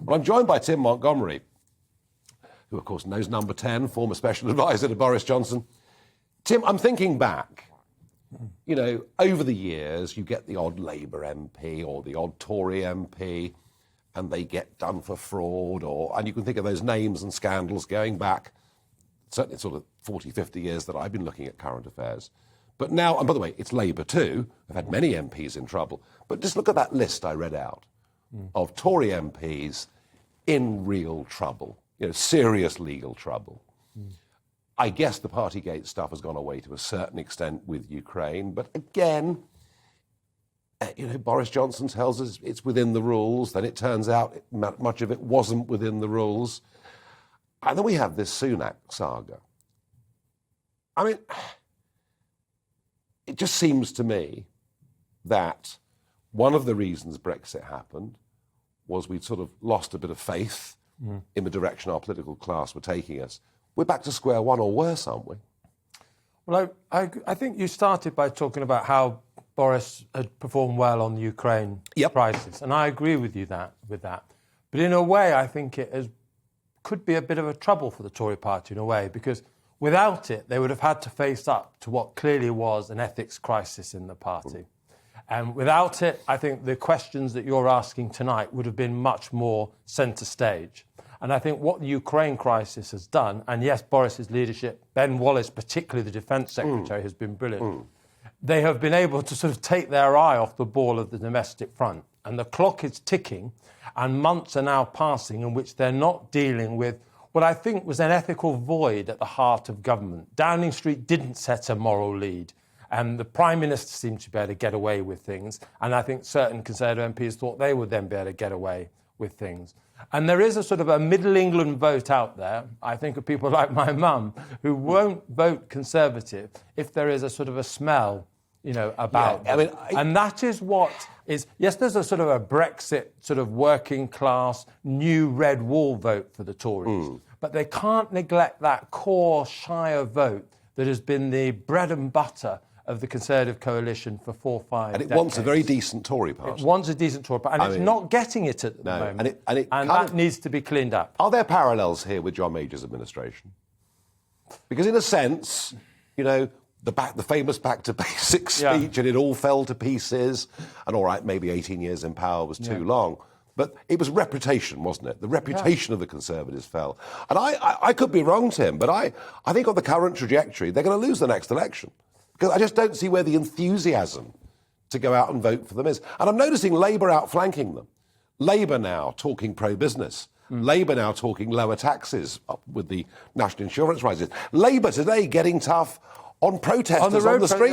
Well, I'm joined by Tim Montgomerie, who, of course, knows Number 10, former special advisor to Boris Johnson. Tim, I'm thinking back. You know, over the years, you get the odd Labour MP or the odd Tory MP, and they get done for fraud, and you can think of those names and scandals going back, certainly sort of 40, 50 years that I've been looking at current affairs. But now, and by the way, it's Labour too. I've had many MPs in trouble. But just look at that list I read out of Tory MPs in real trouble, you know, serious legal trouble. I guess the Partygate stuff has gone away to a certain extent with Ukraine. But again, you know, Boris Johnson tells us it's within the rules. Then it turns out much of it wasn't within the rules. And then we have this Sunak saga. I mean, it just seems to me that one of the reasons Brexit happened was we'd sort of lost a bit of faith in the direction our political class were taking us. We're back to square one or worse, aren't we? Well, I think you started by talking about how Boris had performed well on the Ukraine crisis, and I agree with you with that. But in a way, I think could be a bit of a trouble for the Tory party in a way, because without it, they would have had to face up to what clearly was an ethics crisis in the party. And without it, I think the questions that you're asking tonight would have been much more centre stage. And I think what the Ukraine crisis has done, and yes, Boris's leadership, Ben Wallace, particularly the Defence Secretary, has been brilliant. They have been able to sort of take their eye off the ball of the domestic front. And the clock is ticking, and months are now passing in which they're not dealing with what I think was an ethical void at the heart of government. Downing Street didn't set a moral lead, and the Prime Minister seemed to be able to get away with things. And I think certain Conservative MPs thought they would then be able to get away with things. And there is a sort of a Middle England vote out there, I think of people like my mum, who won't vote Conservative if there is a sort of a smell, you know, about them. And that is what is, yes, there's a sort of a Brexit sort of working class, new red wall vote for the Tories, but they can't neglect that core Shire vote that has been the bread and butter of the Conservative coalition for 4 or 5 decades. And it wants a very decent Tory party. It wants a decent Tory party, and it's not getting it at the moment. And that needs to be cleaned up. Are there parallels here with John Major's administration? Because in a sense, you know, the famous back to basics speech, and it all fell to pieces, and all right, maybe 18 years in power was too long. But it was reputation, wasn't it? The reputation of the Conservatives fell. And I could be wrong, Tim, but I think on the current trajectory, they're going to lose the next election. Because I just don't see where the enthusiasm to go out and vote for them is. And I'm noticing Labour outflanking them. Labour now talking pro-business. Labour now talking lower taxes with the national insurance rises. Labour today getting tough on protesters on the street.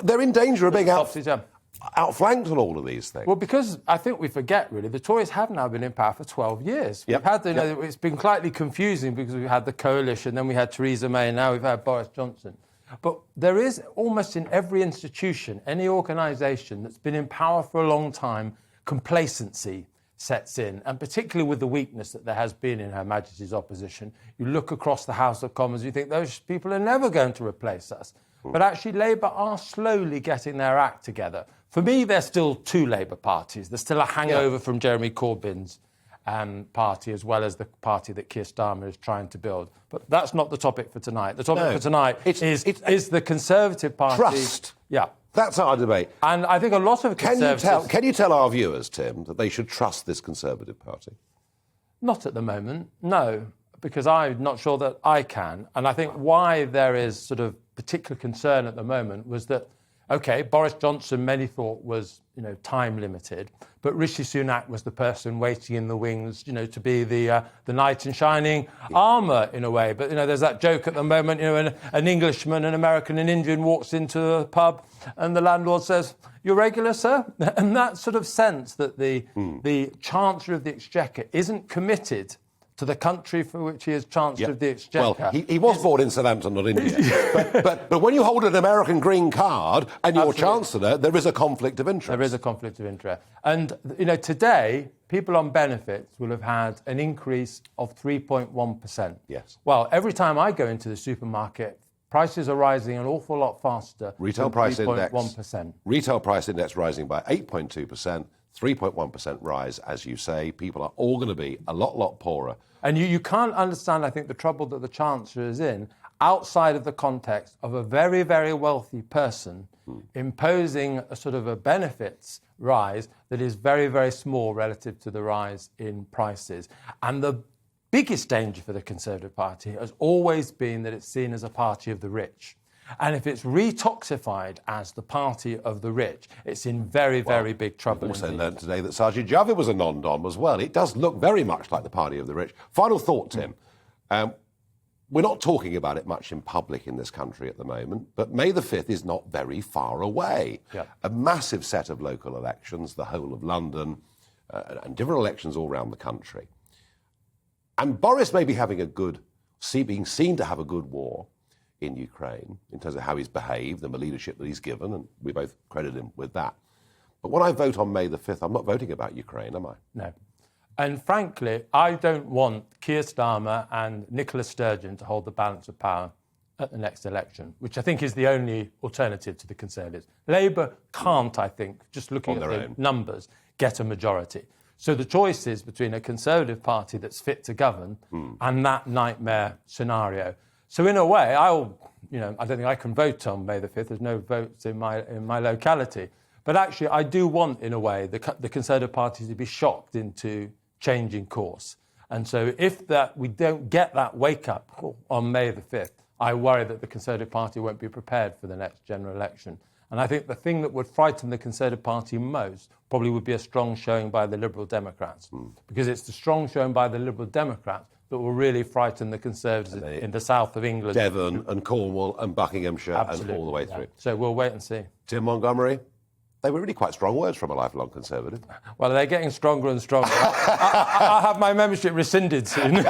They're in danger of being outflanked on all of these things. Well, because I think we forget, really, the Tories have now been in power for 12 years. We've had it's been slightly confusing because we've had the coalition, then we had Theresa May, and now we've had Boris Johnson. But there is almost in every institution, any organisation that's been in power for a long time, complacency sets in, and particularly with the weakness that there has been in Her Majesty's opposition. You look across the House of Commons, you think those people are never going to replace us. But actually, Labour are slowly getting their act together. For me, there's still two Labour parties. There's still a hangover from Jeremy Corbyn's party, as well as the party that Keir Starmer is trying to build. But that's not the topic for tonight. The topic for tonight is the Conservative Party. Trust. Yeah. That's our debate. And I think a lot of Conservatives... Can you tell our viewers, Tim, that they should trust this Conservative Party? Not at the moment, no, because I'm not sure that I can. And I think why there is sort of particular concern at the moment was that, OK, Boris Johnson, many thought was, you know, time limited, but Rishi Sunak was the person waiting in the wings, you know, to be the knight in shining armour in a way. But, you know, there's that joke at the moment, you know, an Englishman, an American, an Indian walks into a pub and the landlord says, "You're regular, sir?" And that sort of sense that the Chancellor of the Exchequer isn't committed to the country for which he is Chancellor of the Exchequer. Well, he was born in Southampton, not India. but when you hold an American green card and you're Chancellor, there is a conflict of interest. There is a conflict of interest. And, you know, today, people on benefits will have had an increase of 3.1%. Yes. Well, every time I go into the supermarket, prices are rising an awful lot faster. Retail price index. 3.1%. Retail price index rising by 8.2%. 3.1% rise, as you say. People are all going to be a lot poorer. And you can't understand, I think, the trouble that the Chancellor is in outside of the context of a very, very wealthy person imposing a sort of a benefits rise that is very, very small relative to the rise in prices. And the biggest danger for the Conservative Party has always been that it's seen as a party of the rich. And if it's retoxified as the party of the rich, it's in very, very big trouble. We've also learned today that Sajid Javid was a non-dom as well. It does look very much like the party of the rich. Final thought, Tim. We're not talking about it much in public in this country at the moment, but May the 5th is not very far away. Yeah. A massive set of local elections, the whole of London, and different elections all around the country. And Boris may be being seen to have a good war in Ukraine in terms of how he's behaved and the leadership that he's given, and we both credit him with that. But when I vote on May the 5th, I'm not voting about Ukraine, am I? No. And frankly, I don't want Keir Starmer and Nicola Sturgeon to hold the balance of power at the next election, which I think is the only alternative to the Conservatives. Labour can't, I think, just looking at the numbers, get a majority. So the choice is between a Conservative Party that's fit to govern and that nightmare scenario. So in a way, I don't think I can vote on May the 5th. There's no votes in my locality. But actually, I do want, in a way, the Conservative Party to be shocked into changing course. And so if we don't get that wake-up on May the 5th, I worry that the Conservative Party won't be prepared for the next general election. And I think the thing that would frighten the Conservative Party most probably would be a strong showing by the Liberal Democrats. Because it's the strong showing by the Liberal Democrats that will really frighten the Conservatives in the south of England. Devon and Cornwall and Buckinghamshire and all the way through. So we'll wait and see. Tim Montgomerie, they were really quite strong words from a lifelong Conservative. Well, they're getting stronger and stronger. I'll have my membership rescinded soon.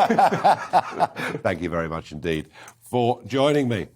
Thank you very much indeed for joining me.